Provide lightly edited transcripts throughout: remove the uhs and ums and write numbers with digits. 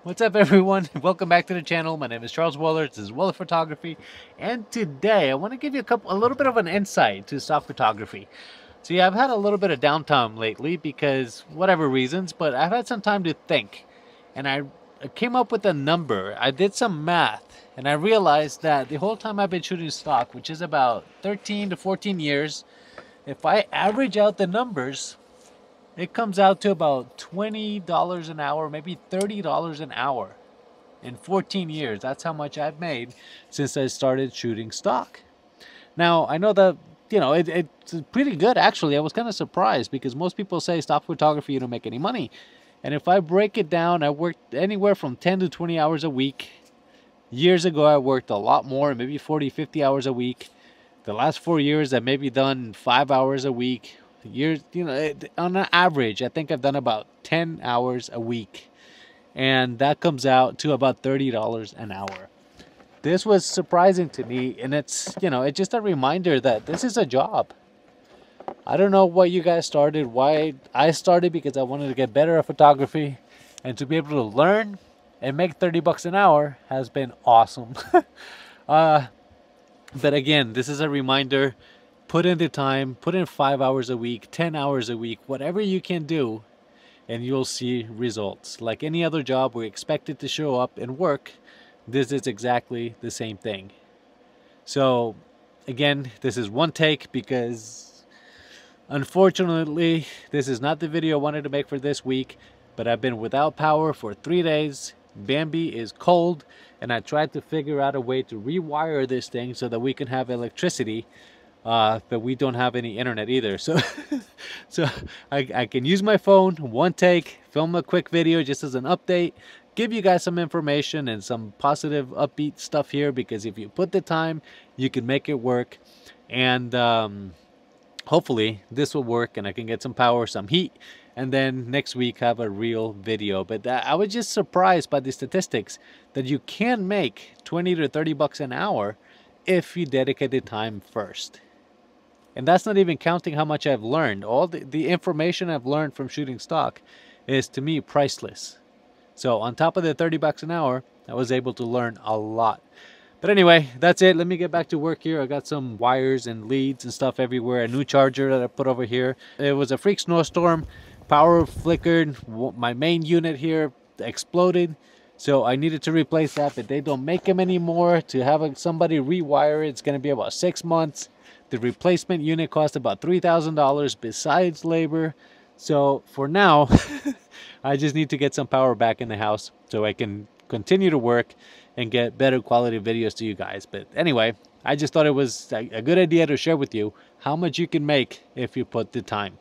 What's up, everyone? Welcome back to the channel. My name is Charles Wollertz. This is Wollertz Photography, and today I want to give you a little bit of an insight to stock photography. See, I've had a little bit of downtime lately because whatever reasons, but I've had some time to think, and I came up with a number. I did some math, and I realized that the whole time I've been shooting stock, which is about 13 to 14 years, if I average out the numbers, it comes out to about $20 an hour, maybe $30 an hour in 14 years. That's how much I've made since I started shooting stock. Now, I know that, it's pretty good actually. I was kind of surprised because most people say stock photography, you don't make any money. And if I break it down, I worked anywhere from 10 to 20 hours a week. Years ago, I worked a lot more, maybe 40, 50 hours a week. The last 4 years, I've maybe done 5 hours a week. Years, on an average, I think I've done about 10 hours a week. And that comes out to about $30 an hour. This was surprising to me, and it's just a reminder that this is a job. I don't know why you guys started, why I started, because I wanted to get better at photography, and to be able to learn and make 30 bucks an hour has been awesome. But again, this is a reminder. Put in the time, put in 5 hours a week, 10 hours a week, whatever you can do, and you'll see results. Like any other job, we expect it to show up and work. This is exactly the same thing. So again, this is one take because unfortunately, this is not the video I wanted to make for this week, but I've been without power for 3 days. Bambi is cold, and I tried to figure out a way to rewire this thing so that we can have electricity. But we don't have any internet either, so I can use my phone, one take, film a quick video just as an update, give you guys some information and some positive upbeat stuff here, because if you put the time, you can make it work. And hopefully this will work and I can get some power, some heat, and then next week have a real video. But I was just surprised by the statistics that you can make 20 to 30 bucks an hour if you dedicate the time first. And that's not even counting how much I've learned. All the information I've learned from shooting stock is, to me, priceless. So on top of the 30 bucks an hour, I was able to learn a lot. But anyway, that's it. Let me get back to work here. I got some wires and leads and stuff everywhere. A new charger that I put over here. It was a freak snowstorm. Power flickered. My main unit here exploded. So I needed to replace that, but they don't make them anymore. To have somebody rewire it, it's going to be about 6 months. The replacement unit cost about $3,000 besides labor. So for now, I just need to get some power back in the house so I can continue to work and get better quality videos to you guys. But anyway, I just thought it was a good idea to share with you how much you can make if you put the time.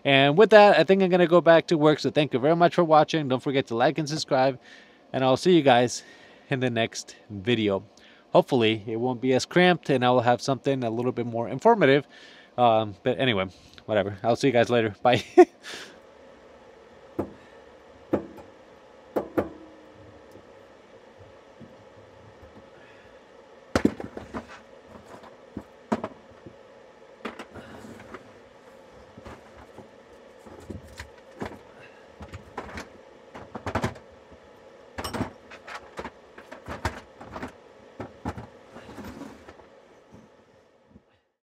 And with that, I think I'm going to go back to work. So thank you very much for watching. Don't forget to like and subscribe. And I'll see you guys in the next video. Hopefully it won't be as cramped and I will have something a little bit more informative. But anyway, whatever. I'll see you guys later. Bye.